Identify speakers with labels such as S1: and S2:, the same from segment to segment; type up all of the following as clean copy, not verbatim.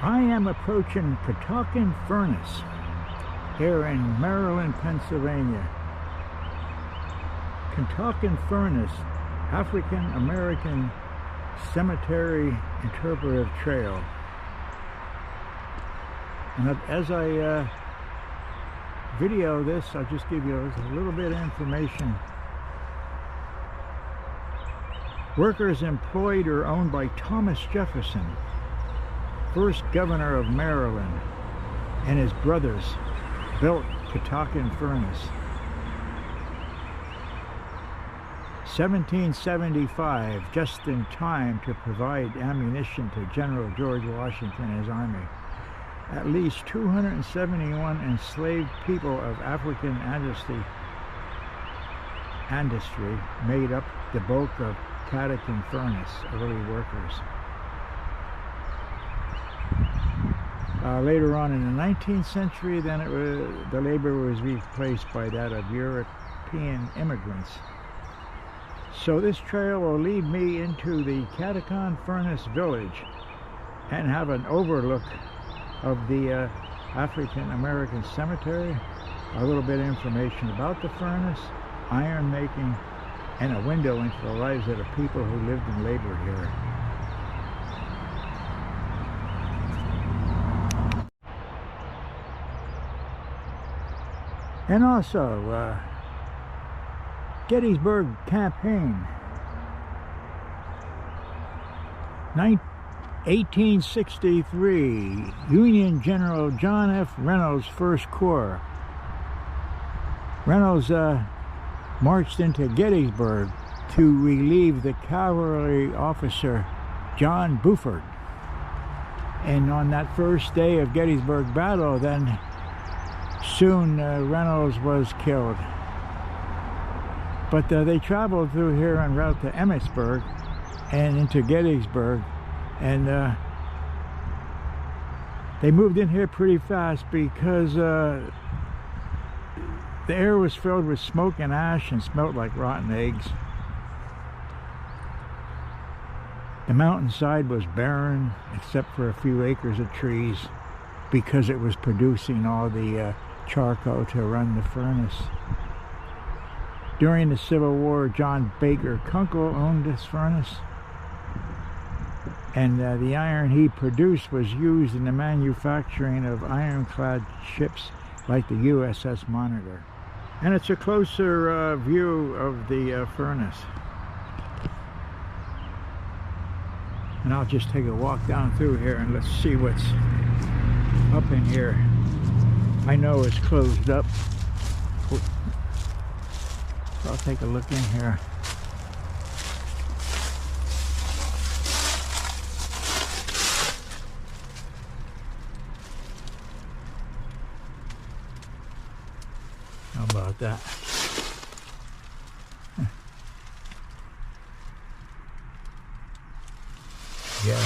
S1: I am approaching Catoctin Furnace here in Maryland, Pennsylvania. Catoctin Furnace, African American Cemetery Interpretive Trail. And as I video this, I'll just give you a little bit of information. Workers employed or owned by Thomas Jefferson, first governor of Maryland, and his brothers built Catoctin Furnace. 1775, just in time to provide ammunition to General George Washington and his army. At least 271 enslaved people of African ancestry made up the bulk of Catoctin Furnace early workers. Later on in the 19th century, then the labor was replaced by that of European immigrants. So this trail will lead me into the Catoctin Furnace village and have an overlook of the African American cemetery, a little bit of information about the furnace, iron making, and a window into the lives of the people who lived and labored here. And also, Gettysburg Campaign, 1863, Union General John F. Reynolds' First Corps. Reynolds marched into Gettysburg to relieve the cavalry officer John Buford. And on that first day of Gettysburg battle, then soon Reynolds was killed. But they traveled through here en route to Emmitsburg and into Gettysburg, and they moved in here pretty fast because the air was filled with smoke and ash and smelled like rotten eggs. The mountainside was barren except for a few acres of trees because it was producing all the charcoal to run the furnace. During the Civil War, John Baker Kunkel owned this furnace, and the iron he produced was used in the manufacturing of ironclad ships like the USS Monitor. And it's a closer view of the furnace. And I'll just take a walk down through here and let's see what's up in here. I know it's closed up. I'll take a look in here. How about that? Yeah.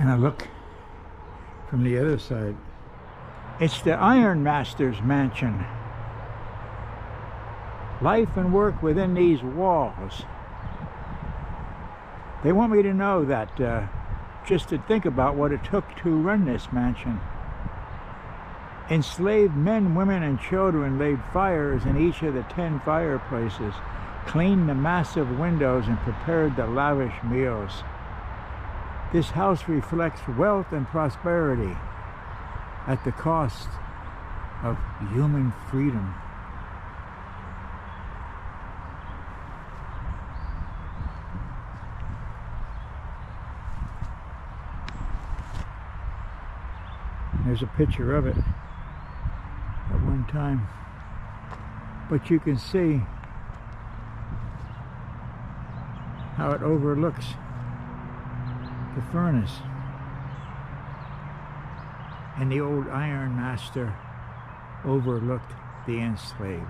S1: And I look from the other side. It's the Iron Master's mansion. Life and work within these walls. They want me to know that, just to think about what it took to run this mansion. Enslaved men, women, and children laid fires in each of the 10 fireplaces, cleaned the massive windows, and prepared the lavish meals. This house reflects wealth and prosperity at the cost of human freedom. There's a picture of it at one time, but you can see how it overlooks the furnace, and the old Iron Master overlooked the enslaved.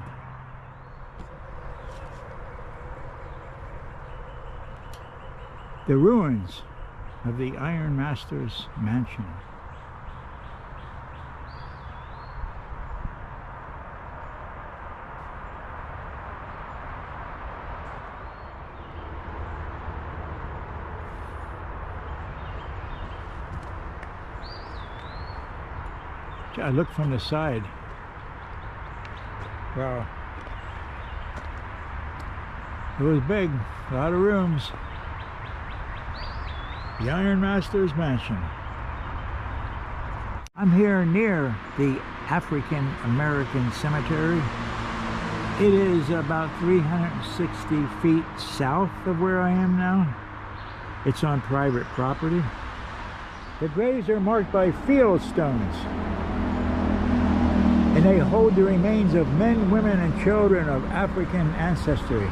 S1: The ruins of the Iron Master's mansion. I looked from the side. Wow. It was big, a lot of rooms. The Iron Master's mansion. I'm here near the African American Cemetery. It is about 360 feet south of where I am now. It's on private property. The graves are marked by field stones, and they hold the remains of men, women, and children of African ancestry.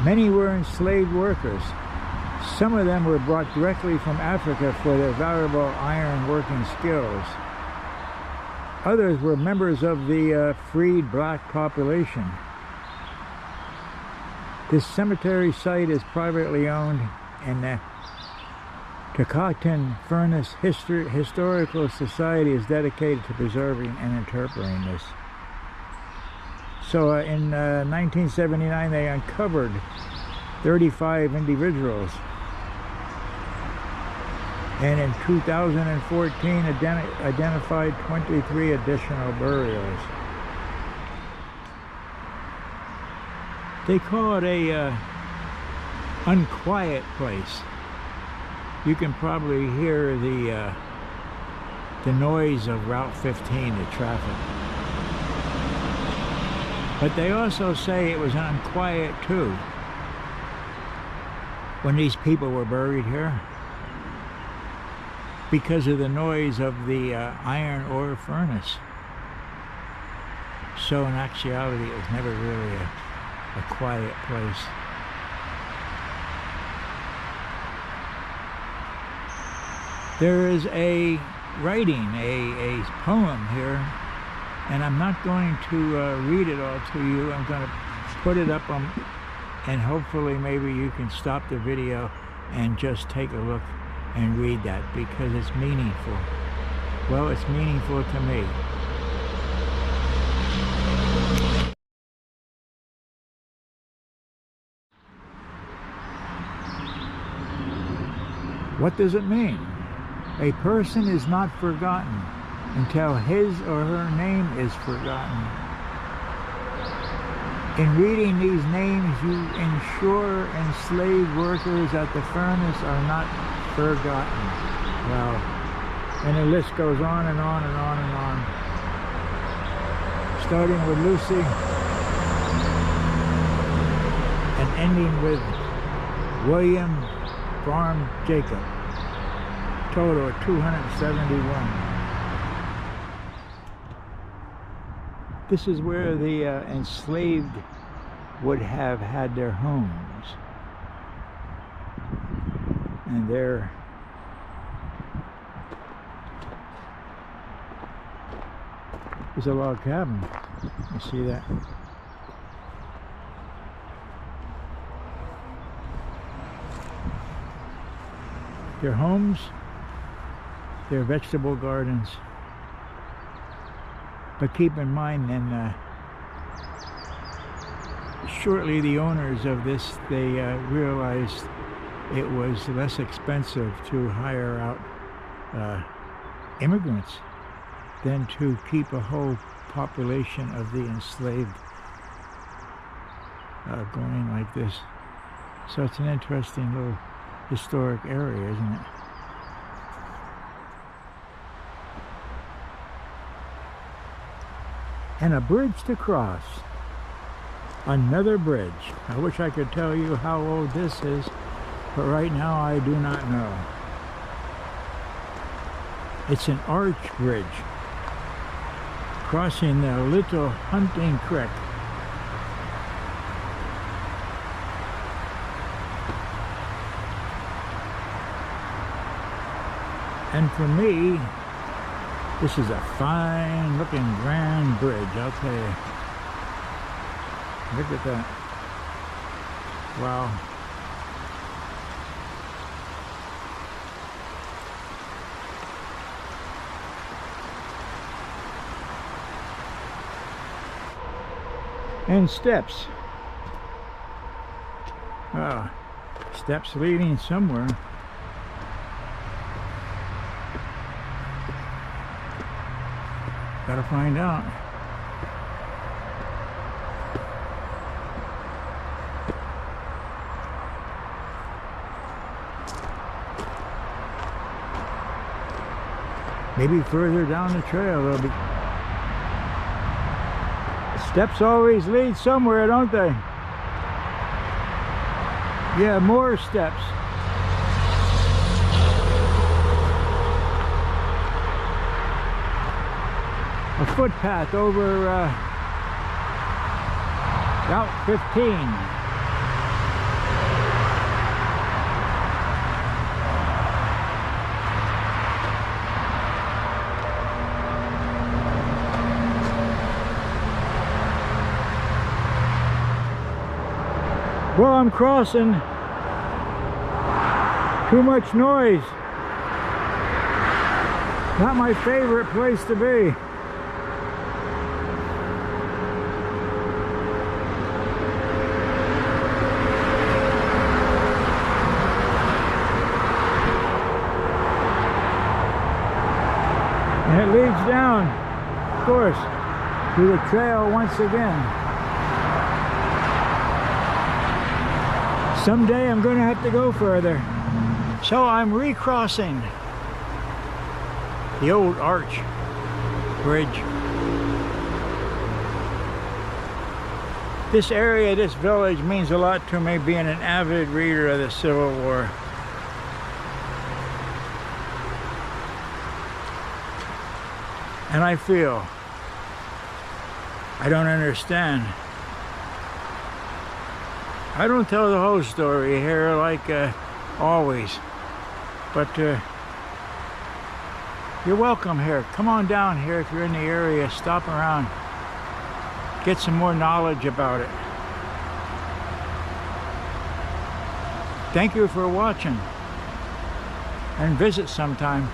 S1: Many were enslaved workers. Some of them were brought directly from Africa for their valuable iron working skills. Others were members of the freed black population. This cemetery site is privately owned, and the Catoctin Furnace Historical Society is dedicated to preserving and interpreting this. So in 1979 they uncovered 35 individuals, and in 2014 identified 23 additional burials. They call it a unquiet place. You can probably hear the noise of Route 15, the traffic. But they also say it was unquiet too when these people were buried here, because of the noise of the iron ore furnace. So in actuality it was never really a quiet place. There is a writing, a poem here, and I'm not going to read it all to you. I'm going to put it up on, and hopefully maybe you can stop the video and just take a look and read that, because it's meaningful. Well, it's meaningful to me. What does it mean? A person is not forgotten until his or her name is forgotten. In reading these names, you ensure enslaved workers at the furnace are not forgotten. Well, and the list goes on and on and on and on. Starting with Lucy and ending with William Farm Jacob. Total of 271. This is where the enslaved would have had their homes. And there is a log cabin. You see that? Their homes, their vegetable gardens. But keep in mind, then shortly the owners of this, they realized it was less expensive to hire out immigrants than to keep a whole population of the enslaved going like this. So it's an interesting little historic area, isn't it? And a bridge to cross. Another bridge. I wish I could tell you how old this is, but right now I do not know. It's an arch bridge crossing the Little Hunting Creek. And for me, this is a fine looking grand bridge, I'll tell you. Look at that. Wow. And steps. Steps leading somewhere. Gotta find out. Maybe further down the trail there'll be... Steps always lead somewhere, don't they? Yeah, more steps. A footpath over Route 15. Well, I'm crossing. Too much noise. Not my favorite place to be. And it leads down, of course, to the trail once again. Someday I'm going to have to go further. So I'm recrossing the old arch bridge. This area, this village means a lot to me, being an avid reader of the Civil War. And I feel I don't understand. I don't tell the whole story here like always, but you're welcome here. Come on down here if you're in the area, stop around, get some more knowledge about it. Thank you for watching, and visit sometime.